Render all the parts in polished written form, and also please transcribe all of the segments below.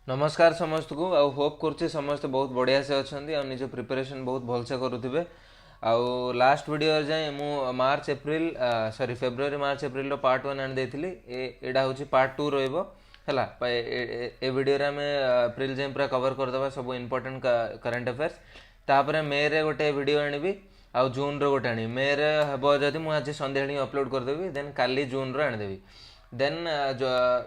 नमस्कार समस्त को आउ होप करछि समस्त बहुत बढ़िया से अच्छे आ निज प्रिपरेशन बहुत भलसे करुवे आउ लास्ट वीडियो जाए मु मार्च एप्रिल सॉरी फेब्रुआरी मार्च एप्रिल रो पार्ट 1 आन देथिली एडा होछि पार्ट 2 रहइबो हला ए वीडियो रे हमें एप्रिल जाए पूरा कवर कर दबा सब इंपोर्टेंट करंट अफेयर्स तापर मे रे गोटे वीडियो आनिबी आउ जून रो गोटे आनी मे रे हबो जदी मु आज संध्या अपलोड कर देबी देन काली जून रो आन देबी देन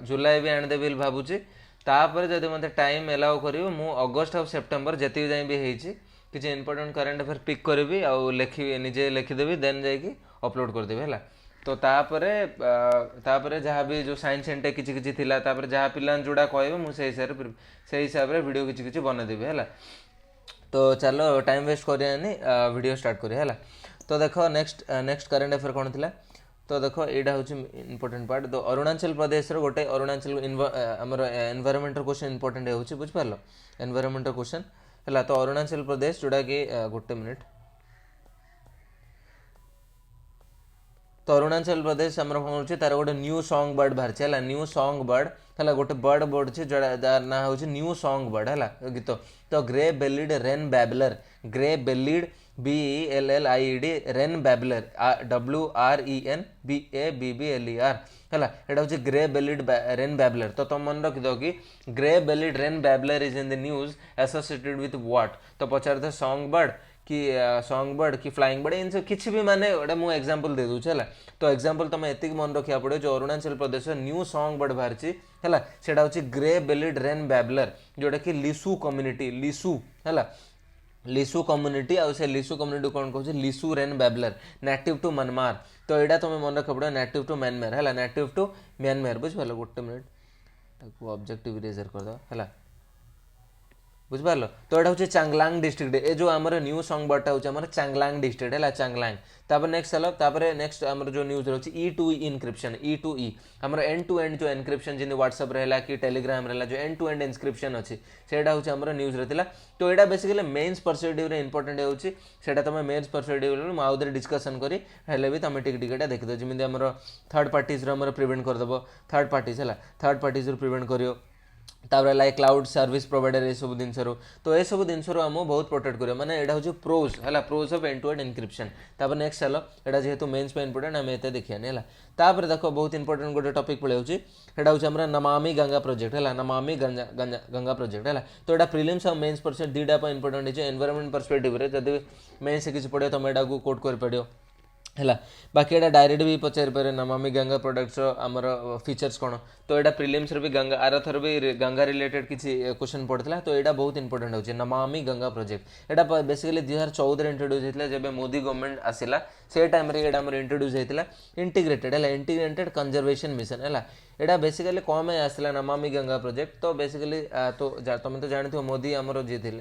जुलाई भी आन देबी भाबुची तापर जदि मते टाइम एलाउ करिवो मु अगस्त और सेप्टेम्बर जति जाए भी हेछि किछि इंपोर्टेंट करंट अफेयर पिक करबी आ लिखि निजे लिखिदेबी देन जाइकी अपलोड कर देबी हला तो तापरे जहाँ भी जो साइंस एंटे किछि किछि थिला तापरे जहाँ पिलान जोड़ा कहबे मु से हिसाब रे वीडियो किछि किछि बना देबी हला तो चलो टाइम वेस्ट करियानी वीडियो स्टार्ट करिया हला तो देखो नेक्स्ट करंट अफेयर कोन थिला तो देखो यहाँ हूँ इंपोर्टेंट पार्ट तो अरुणाचल प्रदेश गोटे अरुणाचल आमर एनवायरमेंटल क्वेश्चन इंपोर्टेंट हो बुझिपार एनवायरमेंटल क्वेश्चन है तो अरुणाचल प्रदेश जोटा कि गोटे मिनिट तो अरुणाचल प्रदेश आम कौन हो तार गोटे न्यू सॉन्ग बर्ड बाहर है न्यू सॉन्ग बर्ड है गोटे बर्ड बोर्ड अच्छे जार ना हूँ न्यू सॉन्ग बर्ड है गीत तो grey bellied rain babbler grey bellied BELLIED rain babbler WRENBABBLER है यहाँ हूँ ग्रे बेलिड रेन बैबलर तो तुम मन रखिद कि grey bellied rain babbler is in the news associated with what तो पचार थे सॉन्ग बर्ड कि फ्लाइंग बर्ड इन किसी भी माने गोटे मुझे एग्जांपल दे दूँ है तो एग्जांपल तुम एतिक मन रखा पड़े जो Arunachal Pradesh new song bird बाहर है सेटा हूँ ग्रे बेलिड रेन बैबलर जोटा कि लिसु कम्युनिटी लिसु है लिसु कम्युनिटी आ से लिसु कम्युनिटी कौन कहूँ Lisu wren babbler native to Myanmar तो यहाँ तुम मन रख पड़ो नेटिव टू म्यांमार है नेटिव टू म्यांमार बुझिपार गोटे मिनिट ऑब्जेक्टिव इरेजर करदे है बुझिपार तो यहाँ हूँ चांगलांग डिस्ट्रिक्ट ए जो आम न्यू सॉन्ग बर्डटा हूँ चांगलांग डिस्ट्रिक्ट है चांगलांग तापर नेक्स्ट है नेक्स्ट आम जो न्यूज रही E2E इनक्रिप्शन E2E आम एंड टू एंड जो एनक्रिप्शन जी व्हाट्सएप रहा कि टेलीग्राम रहा जो एंड टू एंड इनक्रिप्शन अच्छी से हूँ न्यूज रहा तो यहाँ बेसिकली मेन्स परस्पेक्टिव इंपोर्टेंट होता तुम मेन्स परस्पेक्टिव मुझे डिस्कसन करें भी तुम टिके देखिद जमी आम थर्ड पार्टीज प्रिवेंट करदेव थर्ड पार्टीज है थर्ड पार्टीज प्रिवेंट कर तापर लाइक क्लाउड सर्विस प्रोवाइडर ये सब जिन तो ये सब जिन आम बहुत प्रोटेक्ट करें माने यहाँ हूँ प्रोज है pros of end to end encryption तापर नेक्स्ट चलो यहाँ जेहेतु मेन्स पे इंपोर्टेंट आम एत देखिए है तापर देखो बहुत इंपोर्टेंट गोटे टॉपिक पड़े यहाँ हूँ नमामि गंगा प्रोजेक्ट है नमामि गंगा प्रोजेक्ट है तो यहाँ प्रिलिम्स और मेन्स परसेंट दुईटा इंपोर्टेंट है एनवायरमेंट परस्पेक्टिव जब मेन्स किसी पढ़ो तुम यहाँ कोट कर है बाकी यहाँ डायरेक्ट भी पचारि पारे नमामि गंगा प्रोडक्ट्स आमर फीचर्स कौन तो यहाँ प्रिलिम्स भी गंगा आर थर भी गंगा रिलेटेड किसी क्वेश्चन पड़ता तो यहाँ बहुत इंपोर्टेंट होची नमामि गंगा प्रोजेक्ट यहाँ बेसिकली 2014 इंट्रोड्यूस होता जब मोदी गवर्नमेंट आसला से टाइम यहाँ इंट्रोड्यूस होता इंटीग्रेटेड है इंटीग्रेटेड कंजर्वेशन मिशन है यहाँ बेसिकली कौन आसला नमामि गंगा प्रोजेक्ट तो बेसिकली तो तुम तो जानते मोदी आमर जी थे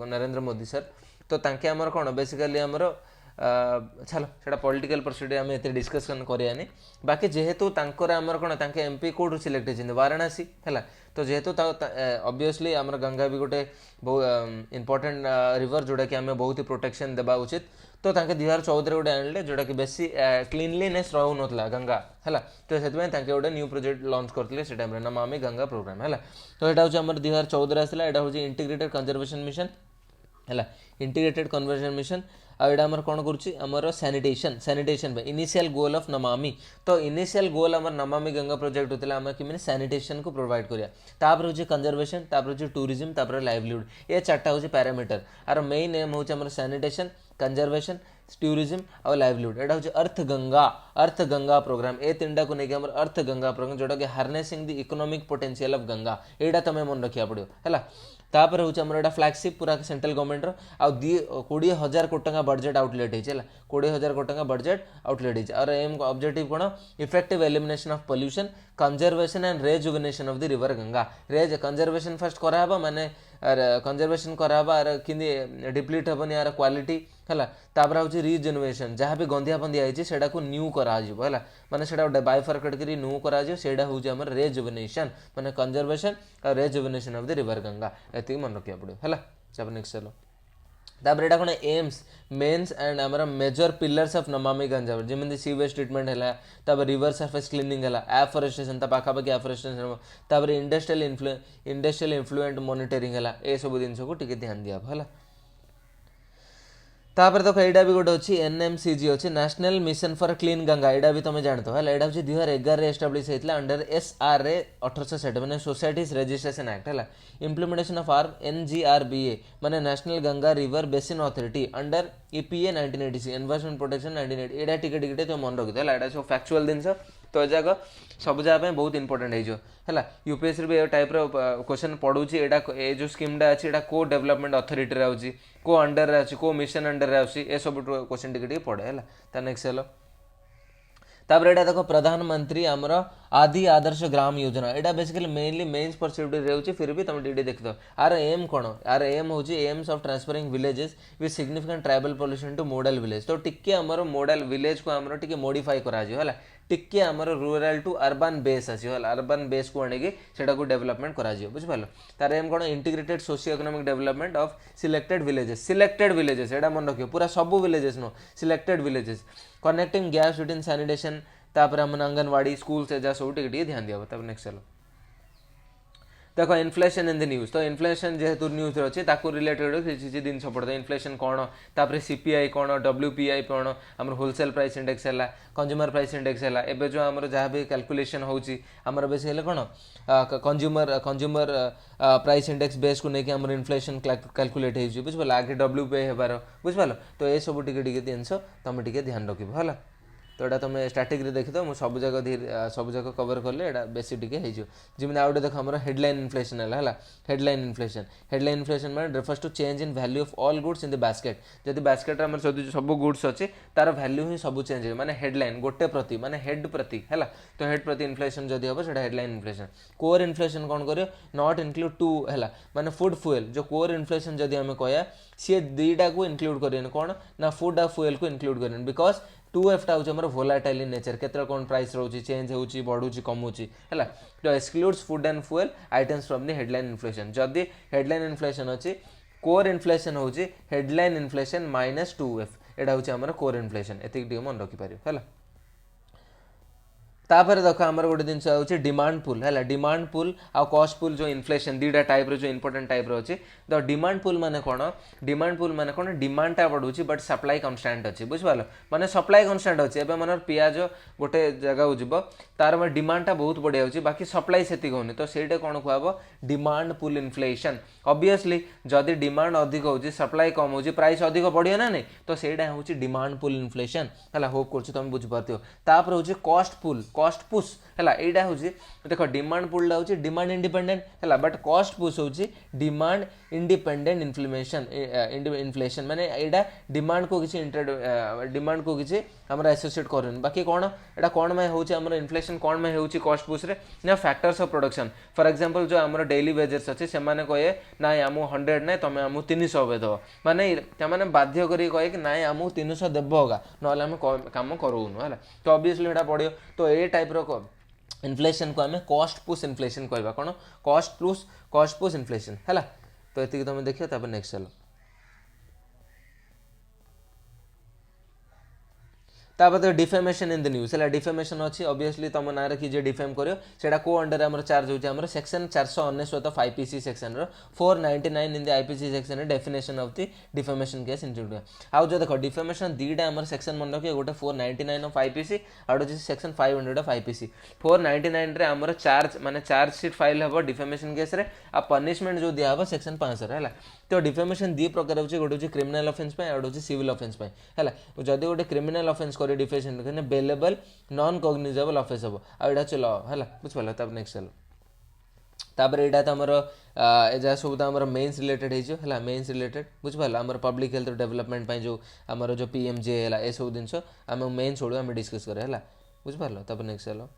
नरेंद्र मोदी सर तो तांके आमर कौन बेसिकली आमर चलो से पॉलिटिकल परस्पेक्टिव आम एत डिस्कसन करानी बाकी जेहेतु आमर कौन एमपी कौटू सिलेक्ट होती वाराणसी है तो जेहेतु ऑब्वियसली आमर गंगा भी गोटे बहुत इंपोर्टेंट रिवर जोटा कि आम बहुत ही प्रोटेक्शन देवा उचित तो 2014 गोटे आने जोटा कि बेसी क्लीनलीनेस रहू ना गंगा है तो से गोटे न्यू प्रोजेक्ट लॉन्च करते से टाइम नमामि गंगा प्रोग्राम है तो यहाँ हूँ आम 2014 आसला यहाँ हूँ इंटीग्रेटेड कंजर्वेशन मिशन है इंटीग्रेटेड कन्वर्जन मिशन आम कौन कर sanitation initial goal of Namami तो इनिशियल गोल आम नमामि गंगा प्रोजेक्ट होता आम कि सैनिटेशन को प्रोवाइड करा हूँ कंजर्वेशन हूँ टूरिज्म लाइवलीहुड ये चार्टा हूँ पैरामीटर आर मेन एम हूँ सैनिटेशन कंजर्वेशन टूरिज्म और लाइवलीहुड यहाँ हूँ अर्थ गंगा प्रोग्राम ए तीनटा को लेकिन अर्थ गंगा प्रोग्राम जोटा कि harnessing the economic potential of Ganga यहाँ तुम मन रखा पड़ो है तापर हूँ आम फ्लैगशिप पूरा सेंट्रल गवर्नमेंट रो 20,000 कोटी टका बजेट आउटलेट है 20,000 कोटी टका बजेट आउटलेट है और एम ऑब्जेक्टिव कौन effective elimination of pollution conservation and rejuvenation of the river Ganga conservation first कराबा माने कंजर्वेशन कराबा आर कि डिप्लीट हेबनी यार क्वालिटी है तापर हूँ रिजेनुएशन जहाँ भी गंधिया पंदिया है को न्यू करा है माने से गोटे बाइफर्केट कर न्यू करा हूँ आम रेजुवेनेशन माने कंजर्वेशन और rejuvenation of the river Ganga ये मन रखा पड़ो है नेक्स्ट चलो तापर एटा कोन एम्स मेन्स एंड आमर मेजर पिलर्स ऑफ नमामि गंजा जमी सीवेज ट्रीटमेंट है तापर रिवर सरफेस क्लीनिंग है एफरेस्टेशन पाखापाखि एफरेस्टेशन तापर इंडस्ट्रियल इन्फ्लुएंट मॉनिटरिंग है ए सब जिन को टिके ध्यान दिया है तापर देखो यहाँ भी गोटे अच्छी एनएमसीजी अच्छी national mission for clean Ganga यहाँ भी तुम जानते हो यहाँ हूँ 2011 एस्टाब्लीश होता अंडर SRA 1860 मैंने सोसाइटीज रजिस्ट्रेशन एक्ट है इम्प्लीमेंटेशन ऑफ NGRBA मैंने national Ganga river basin authority under EPA 1980 environment protection 1980 यहाँ टिके तुम मन रखी है सब फैक्चुअल जिन तो जाक सब जगह बहुत इंपोर्टेंट है यूपीएससी भी टाइप क्वेश्चन पढ़ुची ये जो स्कीमटा अच्छी को डेवलपमेंट अथॉरिटी आउची को अंडर अच्छी को मिशन अंडर आउची ए सब क्वेश्चन टिके पढ़े है नेक्स्ट हेलो तापर यहाँ देखो प्रधानमंत्री आमर आदि आदर्श ग्राम योजना यहाँ बेसिकली मेनली मेन्स परस्पेक्टिव रहउची फिर भी तुम टी देख दो आर एम कौन आर एम हूँ aims of transferring villages with significant tribal population to model village तो टिके आमर मॉडल विलेज को आमर टिके मॉडिफाई करा है टिके आमर रूरल टू अर्बन बेस आसो अर्बन बेस को आने सेटा को डेवलपमेंट करा बुझिपाल तार एम कौन integrated socio economic development of selected villages एटा मन रखियो पूरा सब विलेजेस नो selected villages connecting gaps between sanitation तापर हम आंगनवाड़ी स्कूल से जा सब टिके ध्यान दिया तापर नेक्स्ट चलो देखो इन्फ्लेशन इन द न्यूज तो इन्फ्लेशन जेहेतु न्यूज अच्छे रिलेटेड किसी जिन पड़ता है इन्फ्लेशन कौन तापर CPI कौन WPI कौन आम होलसेल प्राइस इंडेक्स है कंज्यूमर प्राइस इंडेक्स है एवं जो आम जहाँ भी कैलकुलेशन होमर बेसिकली कौन कंज्यूमर प्राइस इंडेक्स बेस को लेकिन आम इन्फ्लेशन कैलकुलेट हो बुझिपाल आगे WPI होबार बुझिपाल तो ये सब टिके जिनस तुम टिके ध्यान रख है तो यहाँ तुम स्टार्टिंग देखी तो मुझे सब जगह कवर कले यहाँ बेसी टिके जमी आउ गए देख आम हेडलाइन इन्फ्लेशन है हेडलाइन इन्फ्लेशन मैंने refers to change in value of all goods in the basket जब बास्केट आम सब गुड्स अच्छे तार वैल्यू ही सब चेंज हो माने हेडलाइन गोटे प्रति माने हेड प्रति है तो हेड प्रति इन्फ्लेशन जब हम से हेडलाइन इन्फ्लेशन कोर इन्फ्लेशन कौन कर नॉट इनक्लूड टू है माने फूड फुएल जो कोर इन्फ्लेशन जब आम कह सी दुईटा को इनक्लूड करें कौन ना फूड आ फुएल को इनक्लूड करें बिकज 2F टा हूँ वोलाटाइल इन नेचर केतर कौन प्राइस रोचे चेंज होची बढ़ुची कमुची है तो excludes food and fuel items from the headline inflation जदि हेडलाइन इन्फ्लेशन अच्छी कोर इन्फ्लेशन हूँ हेडलाइन इन्फ्लेशन -2F यहाँ हूँ आम कोर इन्फ्लेशन एतिक मन रखिपर है तापर देख आम गोटे जिन हूँ डिमांड पुल है डिमांड पुल आ कॉस्ट पुल जो इन्फ्लेशन दुईटा टाइप जो इंपोर्टेंट टाइप अच्छी तो डिमांड पुल माने कौन डिमांडटा बढ़ुची बट सप्लाई कन्स्टांट अच्छी बुझिपाल माने सप्लाई कन्स्टांट अच्छी एवं मन पियाज गोटे जगह को जीव तार मैं डिमांडटा बहुत बढ़िया होची बाकी सप्लाई से होनी तो ସେଇଟା कौन कहब डिमांड पुल इन्फ्लेशन ऑब्वियसली जदि डिमांड अधिक होची सप्लाई कम होची प्राइस अधिक बढ़िया ना नहीं तो ସେଇଟା होची डिमांड पुल इन्फ्लेशन है होप कर तुम बुझिपारथियो तापर होची कॉस्ट पुश है यहाँ हूँ देख डिमांड पुलटा हूँ डिमांड इंडिपेंडेंट है बट कॉस्ट पुश हूँ डिमांड इंडिपेंडेंट इन्फ्लेशन माने यहाँ डिमांड को किसी डिमांड को किसी आम एसोसिएट करें बाकी कौन यहाँ कौन में हूँ आम इन्फ्लेशन कौन में हूँ कॉस्ट पुश रे ना factors of production for example जो आम डेली वेजेस अच्छे से कहे ना आम 100 ना तुम आम 300 दब माने बाध्य कहे कि ना आम 300 देव होगा ना आम कम करूनु है तो ऑब्वियसली यहाँ पड़ो तो ये टाइप इन्फ्लेशन को आम कॉस्ट पुश इन्फ्लेशन कहवा कौन कॉस्ट पुश इन्फ्लेशन है तो ये तुम देखिए तापर नेक्स्ट चलो तापर तो डिफेमेशन इन द न्यूज है डिफेमेशन अच्छी ऑब्वियसली तुम ना किए डिफेम करो सेटा को अंडर आम चार्ज होती section 499 IPC section 499 in the IPC section definition of the defamation case include आउ जो देखो डिफेमेशन दुईटा आम सेक्शन मन रखिए गोटे 499 ऑफ IPC आउ सेक्शन 500 ऑफ IPC 499 रे आम चार्ज माने चार्ज शीट फाइल हम डिफेमेशन केस रे आ पनिशमेंट जो दिया हम सेक्शन 500 है तो डिफेमेशन दी प्रकार होची गोटे होची क्रिमिनल ऑफेंस पे और होची सिविल ऑफेंस पे है जदि गोटे क्रिमिनल ऑफेंस करे defamation bailable non cognizable offence हम आ एटा चलो है बुझिपाल तब नेक्स्ट चलो तापर यहाँ तो आमर जहाँ सब तो आम मेन्स रिलेटेड है मेन्स रिलेटेड बुझिपाल आम पब्लिक हेल्थ डेवलपमेंट जो आमर जो PMJ है ये सब जिन आम मेन्स छोड़ू आम डिस्कस करें है बुझिपाल तब नेक्स्ट चलो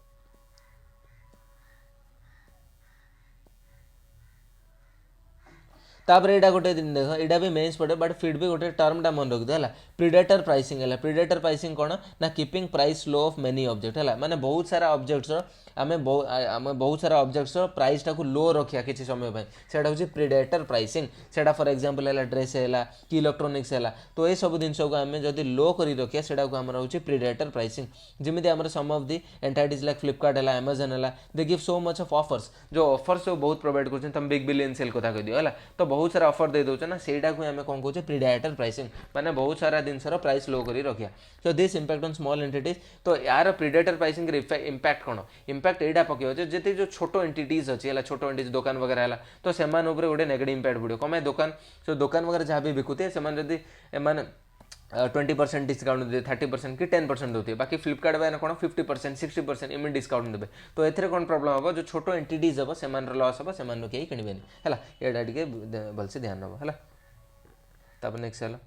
तापर एटा गोटे दिन देख एटा भी मेन्स पड़े बट फिर भी गोटे टर्मटा मन रखी है प्रिडेटर प्राइसिंग है प्रिडेटर प्राइसिंग कौन ना keeping price low of many object है माने बहुत सारा ऑब्जेक्ट्स आम बहुत सारा ऑब्जेक्ट्स प्राइसटा को लो रखा किसी समय से हूँ प्रिडेटर प्राइसिंग से फॉर एग्जांपल है ड्रेस है कि इलेक्ट्रोनिक्स है तो ये सब जिनस को आम जब लो कर रखा से हूँ प्रिडेटर प्राइसिंग जमी आम some of the entities like Flipkart है अमेजन है they give so much of offers जो ऑफर्स जो बहुत प्रोवाइड कर तुम बिग बिलियन सेल कथा कह दियो है तो बहुत सारा ऑफर दे दौर ना से आम कौन कहे प्रिडेटर प्राइसिंग माने बहुत सारा जिनसर प्राइस लो कर रखा so this impact on small entities तो यार प्रिडेटर प्राइसिंग इंपैक्ट कौन इंपैक्ट एटा पकड़ जे जो छोट एंटिटीज अच्छी है छोट एंटिटीज दुकान वगैरह है तो से गोटे नेगेटिव इंपैक्ट पड़ो कम दुकान जो दुकान वगैरह जहाँ भी बिकुते से 20% डिस्काउंट दे 30% कि 10% देते बाकी फ्लिपकार्ट वाले कौन 50% 60% इमें डिस्काउंट देते तो एथेर कौन प्रॉब्लम हम जो छोट एंटिटीज हम से लॉस हम से कहीं किणवेनि है यहाँ टे भलसे ध्यान नब है नेक्स्ट चलो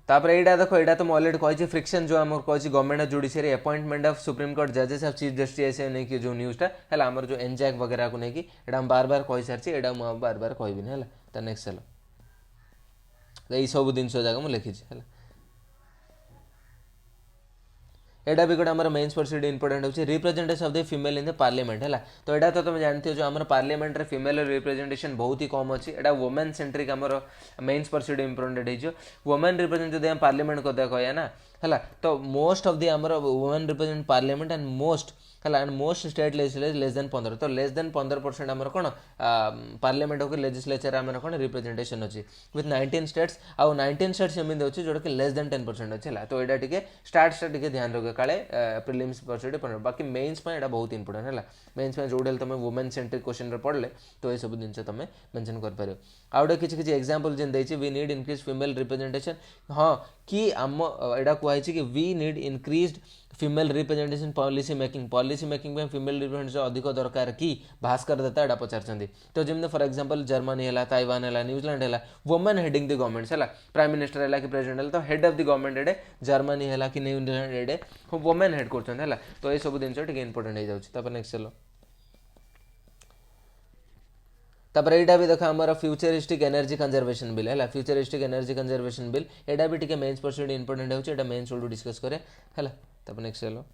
तापर एटा देखो एटा तो ऑलरेडी कही फ्रिक्शन जो आम कही government judiciary appointment of supreme court जजेस ऑफ चीफ जस्टिस नहीं कि जो न्यूज़टा है आमर जो एनजैक वगैरह को लेकिन एटा बार बार कही सारी एटा मुझे बार बार कहबी है तो नेक्स्ट चलो यही सब जिन जगह मुझे लिखी है एटा भी गोटे आम मेन्स परसिड इंपोर्टेंट होची representation of the female in the parliament है तो एटा तो तुम जानते हो जो आम पार्लियामेंट रे फीमेल रिप्रेजेंटेशन बहुत ही कम अच्छी एटा वुमेन सेंट्रिक आम मेन्स परसिड इंपोर्टेंट हो वुमेन रिप्रेजेंट जो पार्लियामेंट कथा कह ना है तो मोस्ट ऑफ द आम women represent parliament and most है most state legislature less than 15 तो लेस देन 15% आम कौन पार्लियामेंट हो लेजिस्लेचर आम कौन रिप्रेजेंटेशन अच्छी विथ 19 स्टेट्स आउ 19 स्टेट्स एमती अच्छी जोटा कि लेस देन 10% अच्छी है तो यहाँ टे स्टार्ट ध्यान रखे काले प्रिलिम्स परसेंट बाकी मेन्स यहाँ बहुत इंपोर्टेंट है मेन्स जो तुम वुमेन सेंट्रिक क्वेश्चन पढ़ले तो ये सब जिन तुम मेंशन कर पार आउ गोटे किसी एग्जांपल जेन देछि we need increase female representation हाँ कि आम एटा कहुई कि we need increased female representation policy making में फीमेल रिप्रेजेंटेशन अधिक दरकार कि भास्कर दत्ता एटा पचार तो जमी फॉर एग्जांपल जर्मनी है ताइवान है न्यूजीलैंड है वुमेन हेडिंग द गवर्नमेंट्स है प्राइम मिनिस्टर है कि प्रेसिडेंट है तो हेड ऑफ द गवर्नमेंट एडे जर्मनी है कि न्यूजीलैंड एडे वुमेन हेड कर तो ये सब जिन इंपोर्टेंट हो जाए नेक्स्ट चलो तापर एटा भी देख आम फ्यूचरिस्टिक एनर्जी कंजर्वेशन बिल है फ्यूचरिस्टिक एनर्जी कंजर्वेशन बिल एटा भी टी मेन्स परसेंट इंपोर्टेंट होता मेन्स डिस्कस करे है नेक्स्ट चलो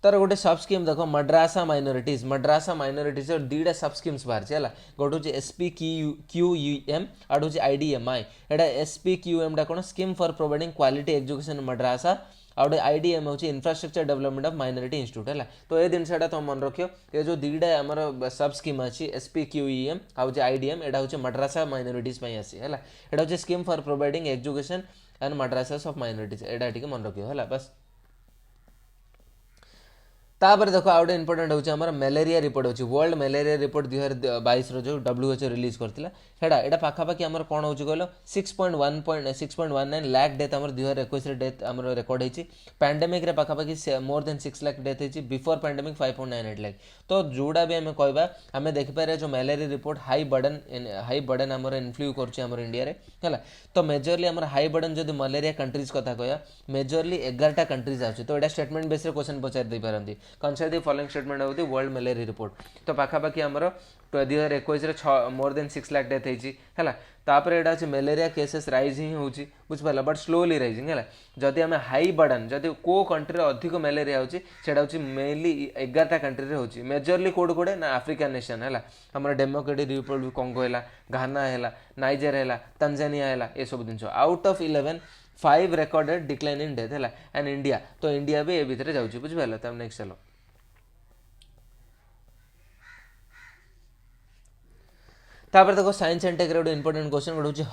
तार गोटे सब स्कीम देख मड्रासा माइनोरिटीज दुईटा सब स्कीम्स बाहर है गोटे हूँ SPQUM आउट हूँ IDMI एटा SPQM टा कौन scheme for providing quality education madrasa आउटे IDM हूँ infrastructure development of minority institute है तो ये जिनसा तुम मन रखियो ये जो दुईटा आमर सब स्कीम अच्छी SPQEM आउ IDM एटा हूँ मड्रासा माइनॉरिटीज आसी है एटा हूँ scheme for providing education and madrasas of minorities एटा टी मन रखियो है बस तापर देखो आउटे इंपोर्टेंट होची हमर मलेरिया रिपोर्ट होची वर्ल्ड मलेरिया रिपोर्ट 2022 रो जो WHO रिलीज करथिला हेडा एटा पाखा पाखी हमर कोन होची कहलो 6.19 लाख डेथ हमर 2021 रे डेथ हमर रिकॉर्ड हेची पैंडेमिक रे पाखा पाखी मोर देन 6 लाख डेथ हेची बिफोर पैंडेमिक 5.98 लाख तो जोडा भी हमें कहबा हमें देखि पारे जो मलेरिया रिपोर्ट हाई बर्डन हमर इन्फ्लू करची हमर इंडिया रे हला तो मेजरली हमर हाई बर्डन जदी मलेरिया कंट्रीज कथा कहया मेजरली 11टा कंट्रीज आछे तो एटा स्टेटमेंट बेस रे क्वेश्चन पचार दे पारंती consider the following statement of the world malaria report तो पाखापाखि आमर 2021 मोर देन 6 लाख डेथ होती है तापर एटा अच्छे मलेरिया केसेस राइज ही होची बुझिपारा बट स्लोली राइजिंग है जदि आम हाई बर्डन जदि को कंट्री अधिक मलेरिया होची सेटा होची मेनली 11टा कंट्री रे होची मेजरली कोड कोडे ना अफ्रीकन नेशन है हमर डेमोक्रेटिक रिपब्लिक कांगो है घाना है नाइजर है तंजानिया है ये सब जिन out of 11 5 recorded decline in death है एंड इंडिया तो इंडिया भी ए भितर जाउची बुझिपारा तब नेक्स्ट चलो तापर देखो साइंस एंड टेक गोटे इंपोर्टेंट क्वेश्चन गोटे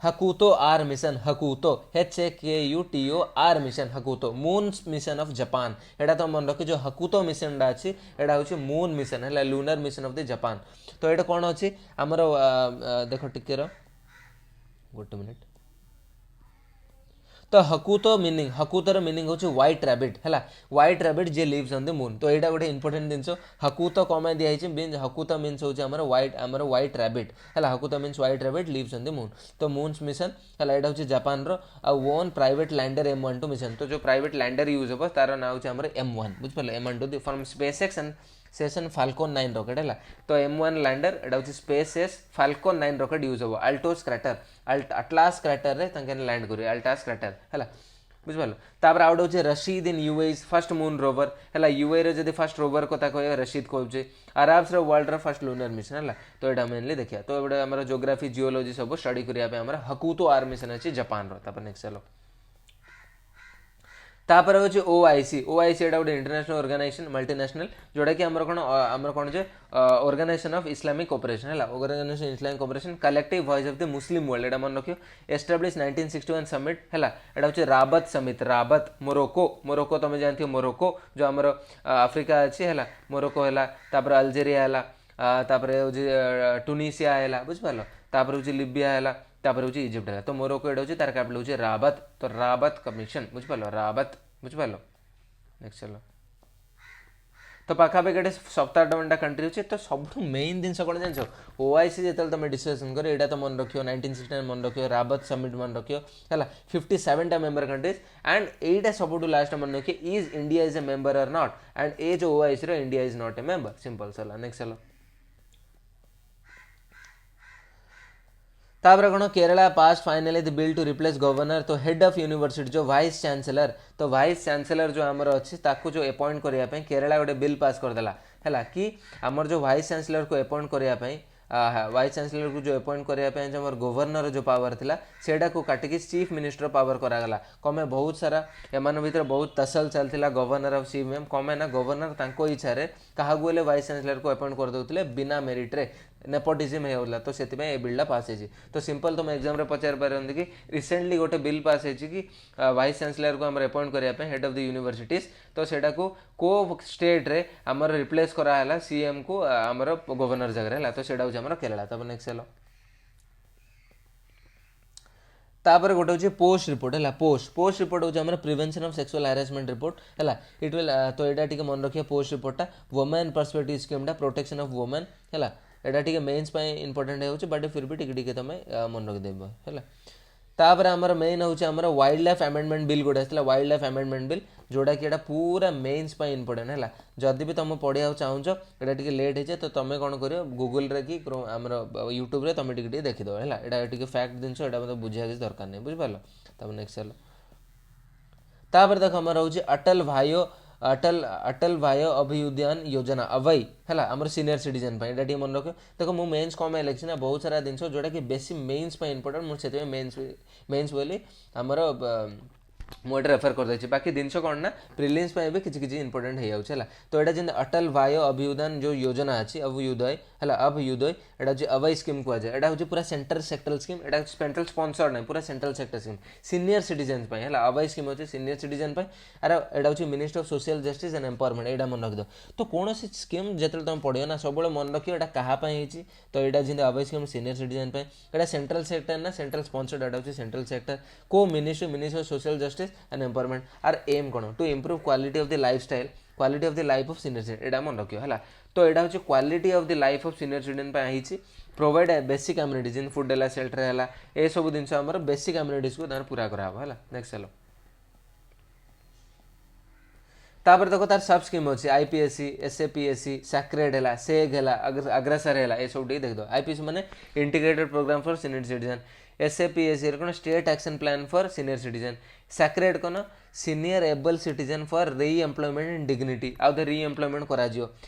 Hakuto R mission Hakuto HAKUTO R mission Hakuto moon mission of Japan एटा तो मन रखी जो हकुतो मिशन अच्छी एटा हूँ मून मिशन है lunar mission of the Japan तो ये कौन अच्छी आमर देख टिके गोटे मिनिट तो हकुतर मीनिंग हूँ व्हाइट रैबिट है व्हाइट रैबिट जे लिव्स ऑन द मून तो यहाँ गोटे इंपोर्टेंट जिन हकुतो कम दिखाई मीन हकुतो मीन्स हूँ आमर व्हाइट रैबिट है Hakuto means white rabbit lives on the moon तो मून्स मिशन है यहाँ हूँ Japan own private lander M12 mission तो जो प्राइवेट लैंडर यूज हे तार ना हूँ M1 बुझे M12 from SpaceX and session falcon 9 rocket है। तो M1 लैंडर एटा हूँ space S falcon 9 rocket use हम अल्टोस क्राटर अटलास क्राटर रे तांके लैंड करिवे अल्टास क्राटर है बुझिपाल। तापर आउट हूँ रशीद इन यूए फर्स्ट मून रोवर है यूए रे जदि फर्स्ट रोवर कथा कह Rashid कहूचे Arabs world row first lunar mission है। तो यहाँ मेनली देखिए तो ये आम जोग्राफी जियोलॉजी सब स्टडी करने हकुतो आर मिशन अच्छी जापान रो। नेक्स्ट चलो तापर हूँ ओआईसी एटा गोटे इंटरनेशनल ऑर्गेनाइजेशन मल्टीनेशनल जोटा कि आमर कौन जे ऑर्गेनाइजेशन ऑफ इस्लामिक कोऑपरेशन है organisation Islamic cooperation collective voice of the Muslim world एटा मन रखियो एस्टाब्लिश 1961 समिट है एटा हूँ राबत समिट राबत मोरक्को तुम जानते हो मोरक्को जो आमर अफ्रिका अच्छी है मोरक्को है तापर अल्जेरिया है तापर हूँ टूनिसिया है बुझिपाल तापर हूँ लिबिया है तापर हूँ इजिप्ट है। तो मोरक्को एटा हूँ तार कैपिटल हूँ राबत तो राबत कमिशन बुझिपाल राबत बुझिपाल। नेक्स्ट चलो तो पाखापाखि गोटे 7-8टा कंट्री अच्छे। तो सब मेन जिन कौन जान ओआईसी जो तुम डिस्कसन कर यहाँ तो मन रखियो 1969 मन रखियो राबत समिट मन रखियो है 57टा मेंबर कंट्रीज एंड एटा सब लास्ट मन रखिए is India is a member और नॉट एंड ए जो OIC India is not a member simple चला। नेक्स्ट चलो तापर कौन Kerala pass finally the bill to replace governor तो हेड ऑफ यूनिवर्सिटी जो वाइस चांसलर तो वाइस चांसलर जो आमर अच्छी ताकू जो अपॉइंट करने केरला गोटे बिल पास करदेला है कि आमर जो वाइस चांसलर को अपॉइंट करने वाइस चांसलर को जो अपॉइंट करने जो गवर्नर जो पावर थिला सेटा को काटिकी चीफ मिनिस्टर पावर करागला कमे बहुत सारा एमान भीतर बहुत तसल चलता गवर्नर ऑफ चीफ एम कमे ना गवर्नर तांको इच्छा क्या वाइस चांसलर को अपॉइंट कर दौले बिना मेरिट्रे नेपोटिज्म होगा तो से बिल्डा पास है। तो सिंपल तुम एग्जाम पचार पारती कि रिसेंटली गोटे बिल पास है कि वाइस चांसलर को आम अपॉइंट करने हेड ऑफ द यूनिवर्सिटीज तो सेटा को स्टेट रे आमर रिप्लेस कराला सीएम को आमर गवर्नर जगह है तो सेटा हूँ केरला। तब नेक्स्ट चलो तापर गोटे हूँ पोस्ट रिपोर्ट है पोस्ट रिपोर्ट हूँ prevention of sexual harassment report है इट विल तो यहाँ टे मन रखिए पोस्ट रिपोर्टा वुमेन पर्सपेक्टिव स्कीमटा प्रोटेक्शन ऑफ वुमेन है एटा टी मेन्स इंपोर्टेंट हो बट फिर भी टी तुम मन रखिदेव है। तापर आमर मेन हूँ वाइल्ड लाइफ अमेंडमेंट बिल गोटे आसला वाइल्ड लाइफ अमेंडमेंट बिल जोटा कि एटा पूरा मेन्स इंपोर्टेंट है जदि भी तुम पढ़ा चाहूच एटा टी लेट हो तो तुम कौन कर गूगल रे कि आमर यूट्यूब रे तुम टी देखीद है यहाँ फैक्ट जिनस मतलब बुझा किसी दरकार नहीं बुझिपाल। तब नेक्स्ट चलो तापर देख आमर हूँ अटल भाय अभ्युदयन योजना अवई है आमर सीनियर सिटीजन ये मन रख देखो मुझे मेन्स कम लिखी ना बहुत सारा जिन जोटा कि बेसी मेन्स इंपोर्टेंट मुझे मेन्स बोली आमर मुझे रेफर करदे बाकी जिन कौन ना प्रिलिम्स भी किसी इंपोर्टेंट हो जाए। तो यहाँ जब अटल भाय अभ्युदयन जो योजना अच्छी अभ्युदय है अभ्युदय यहाँ हूँ अवय स्कीम कहुए यहाँ हूँ पूरा सेंट्रल सेक्टरल स्कीम यहाँ सेंट्रल स्पॉन्सर्ड नहीं पूरा central sector scheme senior citizen है अवय स्कीम अच्छे सीनियर सिटीजन अरे यहाँ हूँ minister of social justice and empowerment यहाँ मन रखिद। तो कौन स्कीम जो तुम पढ़ो ना सब मन रखिए यहाँ कहाँपाई तो यहाँ जमी अवय स्कीम सीनियर सिटीजन यहाँ सेंट्रल सेक्टर ना सेंट्रल स्पॉन्सर्ड यहाँ हूँ सेंट्रल सेक्टर को minister of social justice and empowerment आर एम कौन to improve quality of the lifestyle quality of the life of senior citizen यहाँ मन रखियो है। तो यहाँ हूँ quality of the life of senior citizen provide basic amenities in food है सेल्टर है ये सब जिन बेसिक एम्यूनिटीज को पूरा कराब है। नेक्स्ट चलो तापर देखो तार सब स्कीम अच्छी आईपीएससी एसएपीएससी सैक्रेड है सेग है अग्रसर है ये सब देख दो आईपीएससी माने integrated programme for senior citizen SAPSC कौन state action plan for senior citizen SACRED कौन senior able citizen for re employment and dignity आउ द री एम्प्लॉयमेंट करा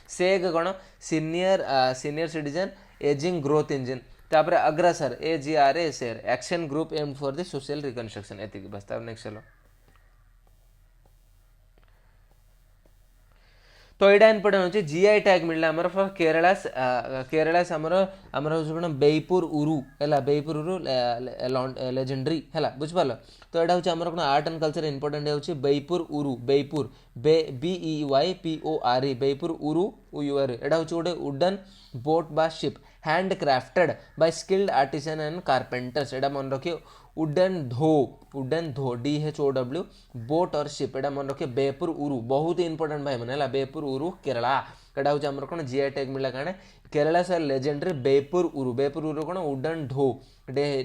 सेग कौन senior citizen ageing growth engine तापर AGRASR AGRASR action group aimed for the social reconstruction एति बस। तब next चलो तो यहाँ इंपोर्टेंट होची जीआई टैग मिलला हमर फॉर केरलास हमर कौन बेईपुर उरु है बेईपुर उरु लेजेंडरी है बुझिपाल। तो यहाँ हूँ आमर कौन आर्ट एंड कल्चर इंपोर्टेंट होची बेईपुर उरु बेईपुर BEYPORE बेईपुर उरु UR यहाँ हूँ गोटे वुडन बोट बा ship hand crafted by skilled artisan and carpenters यहाँ मन रखिए वुडन धो DHOW बोट और शिप यहाँ मन रखिए बेपुर उरु बहुत ही इंपोर्टेंट भाई मैंने बेपुर उरु केरला यहाँ हूँ आमर कौन जीआई टैग मिला कण केरला से लेजेंडरी बेपुर उरु कौन वुडन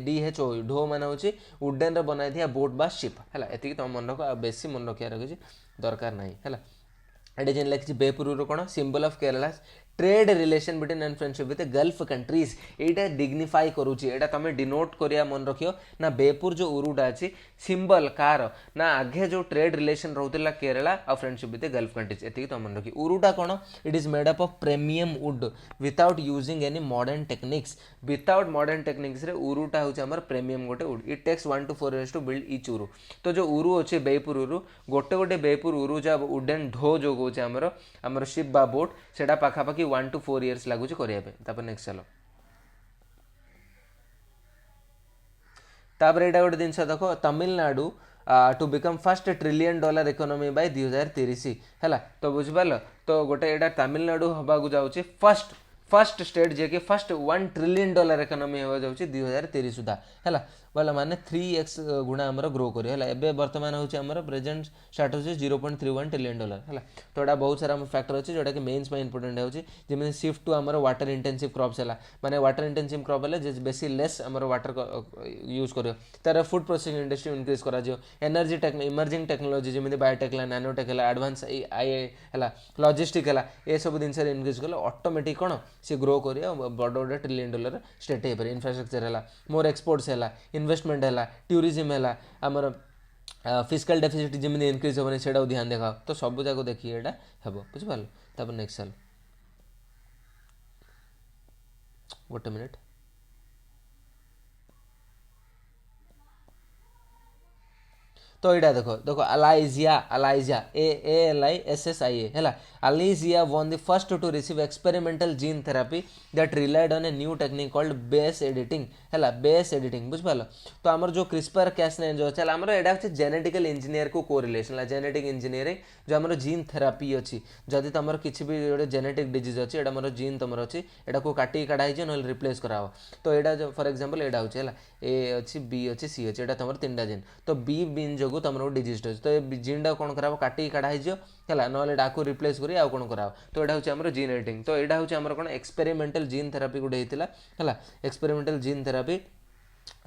DHO ढो मान हूँ वुडन बनाई बोट बा शिप है ये तुम मन रख बेसी मन रखा रखी दरकार नहीं है। एटे जेन लिखी बेपुर कौन symbol of Kerala trade relation between and friendship with gulf countries Etah dignify करूची एटा तुम डिनोट करिया मन रखियो ना बेपुर जो उरुटा अच्छी सिंबल कार ना आगे जो ट्रेड रिलेशन रोला केरला और फ्रेंडशिप विथ गल्फ कंट्रीज एति तुम मन रखी उरुटा कौन it is made up of premium wood without using any modern techniques without modern techniques रे उरुटा होची हमर प्रीमियम गोटे wood it takes 1 to 4 years to build each uru तो जो उरु अच्छे बेपुर उरु गोटे गोटे बेपुर उरु जो वुडन ढो जो कौचे आमर शिप बा बोट सेटा पाखापाखि 1 to 4 years लगुच करने नेक्स्ट चलो तापर एटा गोटे जिनस देख Tamil Nadu to become first $1 trillion economy by 2030 है तो बुझिपाल तो गोटे एटा तमिलनाडु हवा जाऊँगी फर्स्ट स्टेट जे कि फर्स्ट $1 trillion इकोनॉमी होगा जाऊँगी 2030 सुधा है बोला माने 3x गुणा आमर ग्रो कर एवं बर्तमान हूँ आमर प्रेजेंट स्टार्ट होची $0.31 trillion है तो यहाँ बहुत सारा फैक्टर अच्छे जोटा कि मेन्स इंपोर्टेंट होती शिफ्ट टू आमर वाटर इंटेंसिव क्रॉप्स है माने वाटर इंटेंसिव क्रॉप है बेसी लेस आमर वाटर यूज कर तार फूड प्रोसेसिंग इंडस्ट्री इनक्रीज कर एनर्जी इमर्जिंग टेक्नोलॉजी जमी बायोटेक है नानोटेक है एडवांस आई है लॉजिस्टिक है ये सब जिन इनक्रीज कले ऑटोमेटिक कौन सी ग्रो कर बड़ बड़ $1 trillion स्टेट हो पारे इंफ्रास्ट्रक्चर है मोर एक्सपोर्ट्स है इन्वेस्टमेंट है टूरिज्म है आमर फिस्कल डेफिसिट जमी इनक्रीज होनी से ध्यान देखा तो सब जाक देखिए यहाँ हम बुझिपाल तब नेक्स्ट साल गोटे मिनिट तो यहाँ देख अलाइजिया ALISSIA है Alyssa one the first to receive experimental gene therapy that relied on a new technique called base editing है बेस एडिटिंग बुझिपाल तो आमर जो क्रिस्पर Cas9 जो अच्छे आमर यहाँ हूँ जेनेटिकल इंजीनियर को कोरिलेशन है जेनेटिक इंजीनियरिंग जो आमर जीन थेरापी अच्छी जदि तुम किसी भी गोटे जेनेटिक डिजीज अच्छी यहाँ मोर जीन तुम अच्छी यहाँ को काटिक काढ़ाई ना रिप्लेस कराओ तो यहाँ फॉर एग्जांपल यहाँ हूँ A अच्छी B अच्छी C अच्छी यहाँ तुम 3टा जीन तो B बीन जो तुम डिजीज तो ये जीन टा कौन करा काटिक काढ़ाई है ना को रिप्लेस कर आउ कौन करा तो यहाँ हूँ जीन एडिटिंग तो यहाँ हूँ कौन एक्सपेरिमेंटल जीन थेरापी गोटे होता है experimental gene therapy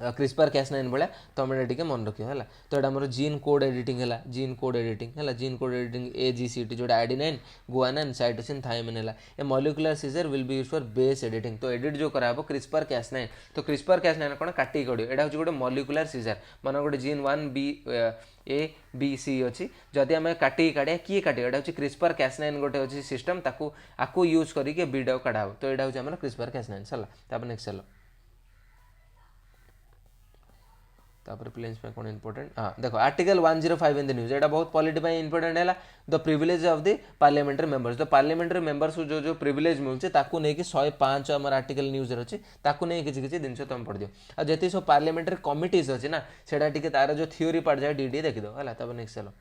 CRISPR Cas9 भाया तुम ये मन रख है तो यहाँ जीन कोड एडिटिंग है जीन कोड एडिटिंग AGCT जो एडिनाइन गुआनाइन साइटोसिन थाइमिन है a molecular scissor will be use for base editing तो एडिट जो करा क्रिस्पर Cas9 तो क्रिस्पर Cas9 कौन काटिक काढ़ यहाँ हूँ गोटे मॉलिक्यूलर सीजर मान गोटे gene 1B A B C अच्छी जदि आम काटिक काढ़ा किए काटे यहाँ हूँ क्रिस्पर Cas9 गोटे अच्छी सिस्टम आपको यूज करके बीड काढ़ा तो यहाँ हूँ क्रिस्पर Cas9 चला नेक्स्ट चलो तापर प्लेन्स में कौन इंपोर्टेंट हाँ देखो आर्टिकल 105 इन द न्यूज यहाँ बहुत पॉलिटी इंपोर्टेंट है the privilege of the parliamentary members तो पार्लियामेंटरी मेंबर्स जो जो प्रिविलेज मिलूँ ताकू नहीं 105 आम आर्टिकल न्यूज अच्छी ताकू नहीं किसी जिन तुम पढ़ दियो और जी सब पार्लियामेंटरी कमिटीज अच्छी ना सेटा टी तार जो थ्योरी पार्ट जाए डी देखिद है तब नेक्स्ट चलो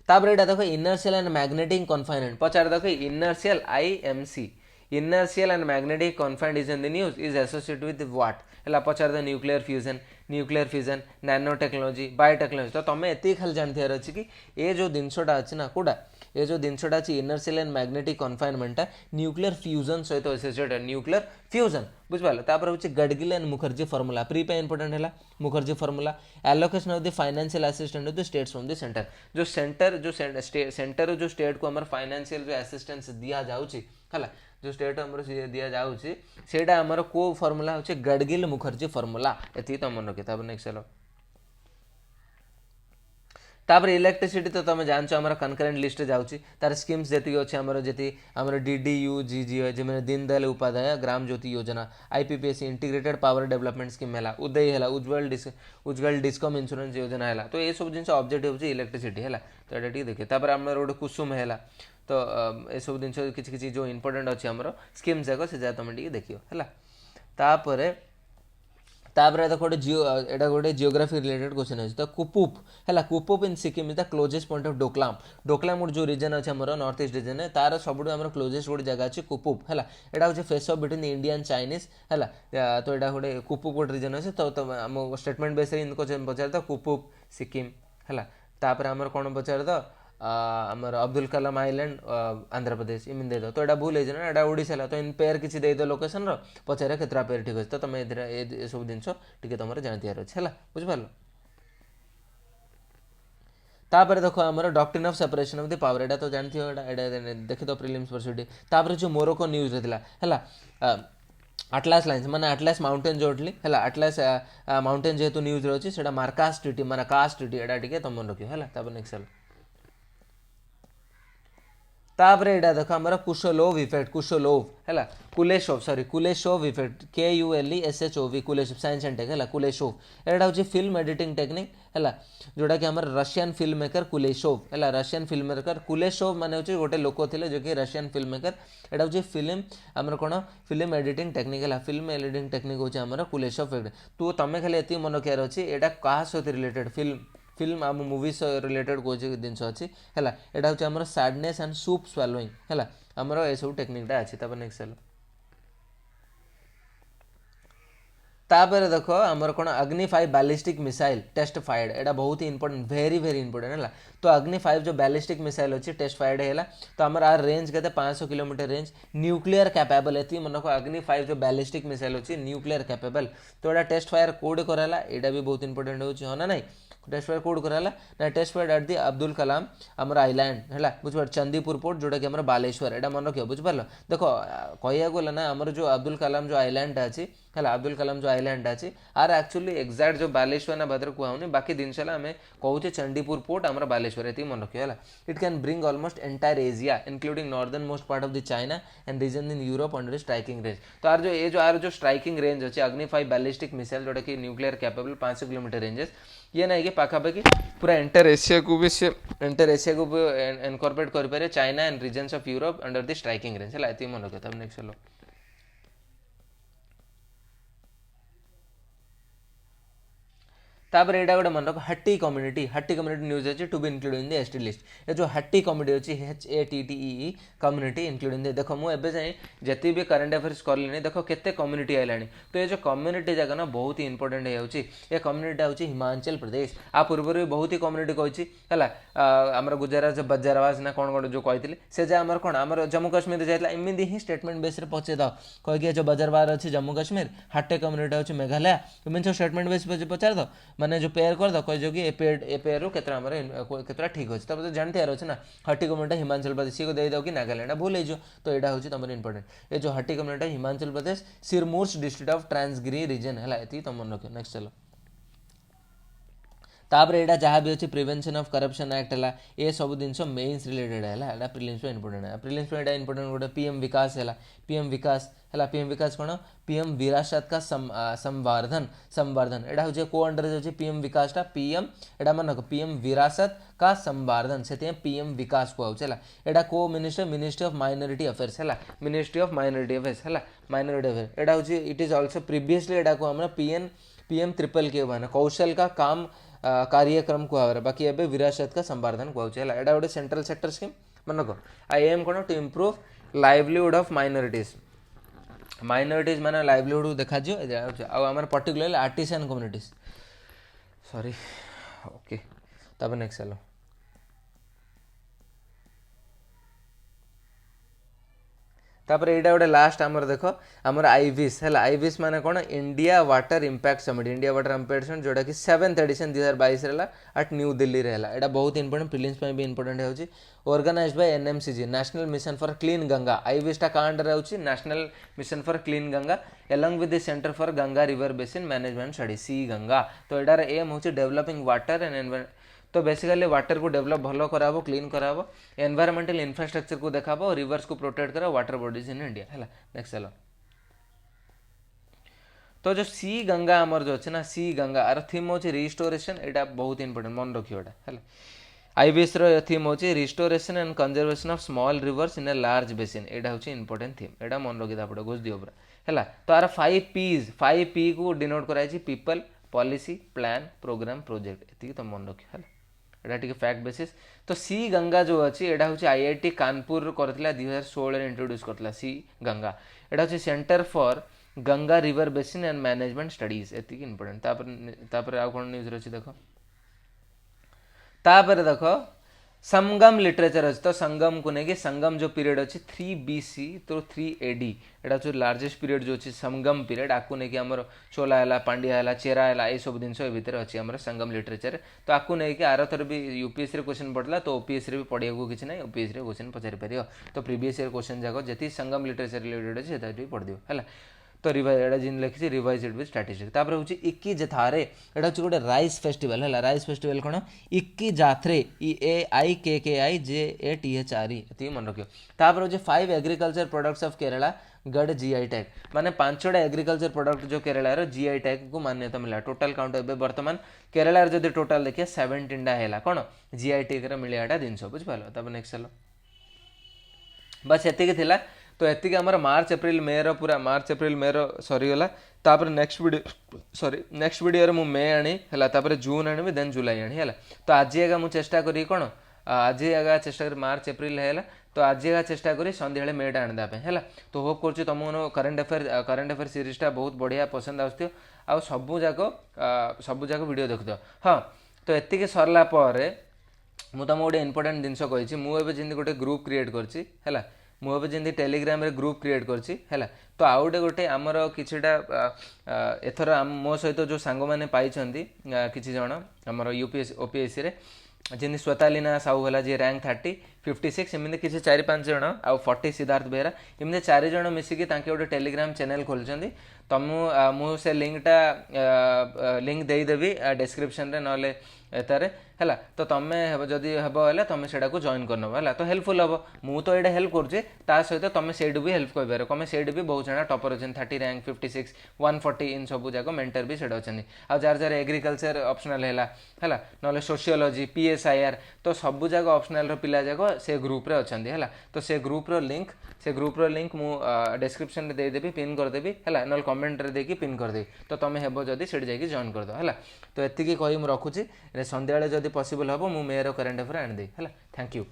तापर यहाँ देख इनर्शियल एंड मैग्नेटिक कन्फाइनमेंट पचार देख inertial IMC inertial and magnetic confined is in the news is associated with what है पचार the nuclear fusion nanotechnology biotechnology तो तुम ये खाली जानते अच्छी कि ये जो जिनसा अच्छी ना कौटा ये जो जिनसा अच्छी inertial and magnetic confinement nuclear fusion सहित एसोसिएटेड है न्यूक्लियर फ्यूजन बुझिपाल तापर हूँ Gadgil and Mukherjee formula pre पे इंपोर्टेंट है Mukherjee formula allocation of the financial assistant of the states from the centre जो सेंटर जो स्टेट को हमारे फाइनेंशियल जो असिस्टेंस दिया जाऊँगी है जो स्टेट आमर दि जाऊँगी से आमर को फॉर्मूला हूँ गडगिल मुखर्जी फॉर्मूला ये तो मन रखिए तब नेक्स्ट चलो तापर इलेक्ट्रिसिटी तो तुम जानछ आम कनकरेन्ट लिस्ट जाऊँगी तार स्कीम्स जी अच्छे आमर DDU GGY जमें दीनदयाल उपाध्याय ग्राम ज्योति योजना IPPS integrated power development scheme है उदय है उज्जवल डिस्कम इंश्योरेंस योजना है तो ये सब जिन ऑब्जेक्टिव होची इलेक्ट्रिसिटी है तो ये देखिए तापर आम गोटे कुसुम है तो ये सब जिन किसी जो इंपोर्टेंट अच्छे आमर स्कीम्स जाक से तुम देखियो है तापर देखो गोटे जियोग्राफी रिलेटेड क्वेश्चन अच्छे तो कुपुप है Kupup in Sikkim is the closest point of Doklam जो रीजन अच्छे आम नॉर्थ ईस्ट रीजन है तार सब क्लोजेस्ट गोटे जगह अच्छे कुपुप है यहाँ हूँ face of between India and Chinese है तो यहाँ गोटे कुपुप गोटे रीजन अच्छे तो आम स्टेटमेंट बेस इनको पचार तो कुपुप सिक्किम है तापर आम कौन पचार तो आमर अब्दुल कलाम आइलैंड आंध्र प्रदेश इमिन दे दो तो यहाँ भूल है ना यहाँ ओडिशा तो इन पेयर किसी दे दो लोकेशन पचारे केतरा पेयर ठीक अच्छे तो तुम ये सब जिन तुम जानते अच्छे है बुझिपाल तापर देखो आमर doctrine of separation of the power, एटा तो जानथि हो, एटा देखि तो प्रीलिम्स परसिटी। तापर जो मोरको न्यूज रे थिला हला आटलास लाइन्स माने आटलास माउंटेन जोटली हला आटलास माउंटेन जेतु न्यूज रे अछि सेटा मार्कास ट्रीटी माने कास ट्रीटी, एटा टिके तुम मन रखियो हला। तापर नेक्स्ट चलो तापर एटा देखो हमर कुशलोव इफेक्ट, कुशलोव हैला Kuleshov sorry Kuleshov effect KULESHOV Kuleshov science and tech हैला कुलेशोव एटा होची फिल्म एडिटिंग टेक्निक हैला जोटा कि हमर रशियन फिल्म मेकर कुलेशोव हैला रशियन फिल्म मेकर कुलेशोव माने होची गोटे लोक थिले जो कि रशियन फिल्म मेकर एटा होची फिल्म हमर कोन फिल्म एडिटिंग टेक्निक हैला फिल्म एडिटिंग टेक्निक होची हमर कुलेशोव इफेक्ट। तो तमे खाली एती मन केयर अछि एटा काहा सहित रिलेटेड फिल्म आम मूवी रिलेटेड कोच जिनस अच्छी है यहाँ हूँ आम सैडनेस एंड सूप स्वालोइंग है आमर ये सब टेक्निकटा अच्छी। नेक्स्ट चलो तापर देखो आमर कौन अग्नि 5 बैलिस्टिक मिसाइल टेस्ट फायर्ड, एटा बहुत ही इंपोर्टेंट वेरी इंपोर्टेंट है। तो अग्नि 5 जो बैलिस्टिक मिसाइल अच्छी टेस्ट फायर्ड है तो आमर आर रेंज के 500 किलोमीटर रेंज न्यूक्लियर कैपेबल है मन को अग्नि 5 जो बैलिस्टिक मिसाइल अच्छी न्यूक्लियर कैपेबल। तो यहाँ टेस्ट फायर कोड कराला यहाँ भी बहुत इंपोर्टेंट हो ना नहीं टेस्ट फायर कोड कराला ना test fire at the Abdul Kalam आमर आइलैंड है बुझे चंदीपुर पोर्ट जोटा कि आमर बालेश्वर एटा मन रखियो बुझिपार। देखो कह गला ना आमर जो अब्दुल कलाम जो आइलैंड अच्छी है अब्दुल कलाम जो आइलैंड अच्छी आर एक्चुअली एक्जाक्ट जो बालेश्वर ना बदर कहूनी बाकी दिन आम कहूचे चंडीपुर पोर्ट आमर बालेश्वर ये मन रखियो है। It can bring almost entire Asia including northern most part of the China and region in Europe under striking range. तो आर जो ये जो आर जो स्ट्राइकिंग रेंज अच्छी अग्नि 5 बैलिस्टिक मिसाइल जोटा कि न्यूक्लियर कैपेबल 500 किलोमीटर रेंजेस ये ना कि पाखापाखि पूरा एंटर एशिया को भी इनकॉर्पोरेट कर पारे China and regions of Europe under the striking range है ये मन रखियो। नेक्स्ट चलो तापर एटा गोटे मन रख हट्टी कम्युनिटी न्यूज अच्छी to be include in the ST list. ये जो हट्टी कम्युनिटी अच्छी HATTE कम्युनिटी इंक्लूड इन देखो मुझे जाए जिते भी करंट अफेयर्स कर देखो केते कम्युनिटी आइलानी। तो ये जो कम्युनिटी जगह ना बहुत ही इंपोर्टेंट हो कम्युनिटी हूँ हिमाचल प्रदेश आ पूर्व भी बहुत ही कम्युनिटी कही है आमर गुजरात बजारवास ना कौन कौन जो कही से आमर कौन आमर जम्मू काश्मीर जाता एमती ही स्टेटमेंट बेस पचे दाओ कहीकि जो बजारवार अच्छी जम्मू काश्मीर हट्टे कम्युनिटी हूँ मेघालय एमती सब स्टेटमेंट बेस पचार दो माने जो पेयर कर दो कह कि ए पेयर रू केतरा ठीक अच्छे तब तो जानते यार अच्छे ना हट्टी कम्युनिटी हिमाचल प्रदेश सी को दे दो कि नागालैंड भूल हो तो यहाँ हूँ तुम इंपोर्टेंट ये जो Hatti community Himachal Pradesh Sirmaur district of Transgiri region है ये तुम मन रखियो। नेक्स्ट चलो तापर यहाँ जहाँ भी अच्छे प्रिवेंशन ऑफ करप्शन एक्ट है ये सब जिन मेन्स रिलेटेड है प्रिलिम्स इंपोर्टेंट है प्रिलिम्स में इंपोर्टेंट गोटे पीएम विकास है पीएम विकास कौन पीएम विरासत का संवर्धन एटा हूँ को अंडर अच्छे पीएम विकास पीएम एटा मन रख पीएम विरासत का संवर्धन से पीएम विकास कहूँ एटा को मिनिस्ट्री ऑफ माइनॉरिटी अफेयर्स है मिनिस्ट्री ऑफ माइनॉरिटी अफेयर्स है माइनॉरिटी अफेयर एटा हूँ इट इज ऑल्सो प्रीवियसली एटा को हम पीएम ट्रिपल के मैंने कौशल का काम कार्यक्रम कह बाकी एवं विरासत का संवर्धन कहूँ है गोटे सेंट्रल सेक्टर स्कीम मन रख आई एम कौन to improve livelihood of minorities माने लाइवलीहुड देखा आम particularly artisan communities sorry okay. तब नेक्स्ट चलो तापर यहाँ गोटे लास्ट आमर देख आमर आईविस है आईविस माने कौन इंडिया वाटर इम्पैक्ट समिट जोटा कि 7th addition 2022 eight new Delhi रे है बहुत इंपोर्टेंट प्रिलिम्स भी इंपोर्टेंट हो organised by NMCG national mission for clean Ganga आईविस का अंडर हो national mission for clean Ganga along with the centre for Ganga river basin management study C Ganga. तो यार एम हो डेवलपिंग वाटर एंड तो बेसिकली वाटर को डेवलप भलो कराबो क्लीन कराबो एनवायरमेंटल इंफ्रास्ट्रक्चर को देखाबो रिवर्स को प्रोटेक्ट करा वाटर बॉडीज इन इंडिया है। नेक्स्ट चलो तो जो सी गंगा आमर जो अच्छे ना सी गंगा आर थीम होची रिस्टोरेशन एटा बहुत इंपोर्टेंट मन रखियो एटा है आईबीएस रो थीम होची restoration and conservation of small reverse in a large basin एटा होची इंपोर्टेंट थीम एटा मन रखि दापड़े घोष दियो पूरा है। तो आर 5P को डिनोट कराई people policy plan programme project एति तो मन रखियो है एटा फैक्ट बेसिस। तो सी गंगा जो अच्छी एटा हूँ IIT कानपुर करथिला 2016 इंट्रोड्यूस करथिला सी गंगा एटा हूँ centre for Ganga river basin and management studies एति इंपोर्टेंट। तापर आ कोन न्यूज रछि देखो तापर देखो संगम लिटरेचर अच्छे तो संगम को लेकिन संगम जो पीरियड अच्छी 3 BC तो 3 AD एटा जो लार्जेस्ट पीरियड जो अच्छी संगम पीरियड आपको लेकिन आमर चोला है पांड्या है चेरा है ये सब जिन भितर अच्छी आम संगम लिटरेचर तो आपको लेकिन आर थर भी यूपीएससी क्वेश्चन पड़ता तो ओपीएससी भी पढ़िया को किसी ना ओपीएससी क्वेश्चन पचारि पार तो प्रीवियस ईयर क्वेश्चन जाक जी संगम लिटरेचर रिलेटेड अच्छे भी पढ़ दियो है तो रिवाइज एटा जिन लिखी रिवाइज इट विथ स्टैटिस्टिक्स तापर हूँ इक्की जाथारे एटा हूँ गोटे राइस फेस्टिवल है राइस फेस्टिवल कौन इक्की जाथरे IAIKKIJATHRE ये मन रखियो तापर हूँ 5 एग्रीकल्चर प्रोडक्ट्स ऑफ केरला गड GI टैग माने 5टा एग्रीकल्चर प्रोडक्ट जो केरला GI टैग को मान्यता मिला टोटाल काउंट ए बर्तमान केरला जब टोटाल देखिए 17टा है कौन GI टैग मिलियाटा जिनस बुझिपाल तापर नेक्स्ट चलो बस एतिक थिला तो एतिक आमर मार्च एप्रिल मे रो पूरा मार्च एप्रिल मे रो सरीगला तापर नेक्स्ट वीडियो मु मे आनी है तापर जून आनी देन जुलाई आनी है तो आज एगा मु चेष्टा करी कौन आज एगा चेष्टा करी मार्च एप्रिल है तो आज एगा चेष्टा करी संध्या मेटा आनीदेप है तो होप कर तुम करेन्ट अफेयर सीरीजटा बहुत बढ़िया पसंद आसो आ सबूक वीडियो देखुद हाँ तो एतिक सरला मु तुम गोटे इंपोर्टेंट जिनस कही मुझे जमी गोटे ग्रुप क्रिएट करछि है मुझे जमी टेलीग्राम रे ग्रुप क्रिएट करछि है तो आउ गोटे आमर किछिटा एथर मो सहित जो सांग मैंने पाई किछि जण आमर यूपीएस ओपीएससी रे जमी स्वतालीना साहू है जी रैंक 30 56 एमती किसी 4-5 जण आउ 40 सिद्धार्थ बेहरा एमती 4 जण मिसिकी गोटे टेलीग्राम चैनल खोलुँच तुम मुझे लिंक देदेवी डिस्क्रिप्शन रे नले एतारे है तो तुम्हें जदि हम है तुम से जॉइन करनब है तो हेल्पफुल हम मु तो ये हेल्प करुचे सहित तुम से भी हेल्प कर तुम से भी बहुत जना टॉपर अच्छे 30 रैंक 56 140 इन सब जाक मेंटर भी सेठ अच्छे जार जार एग्रीकल्चर ऑप्शनल है ना सोशियोलॉजी PSIR तो सब जाक ऑप्शनल पिला जाक से ग्रुप रे अच्छा है तो से ग्रुप रो लिंक मु डिस्क्रिप्शन रे देदेवी पिन करदेवी है ना कमेंट रे देकी पिन करदेवी तो तुम हेब जदि से जाकि जॉइन करदो है तो एतिकी कही रखुची संध्या जदि पॉसिबल हम मु मेयर करेन्ट अफेयर आनी है थैंक यू।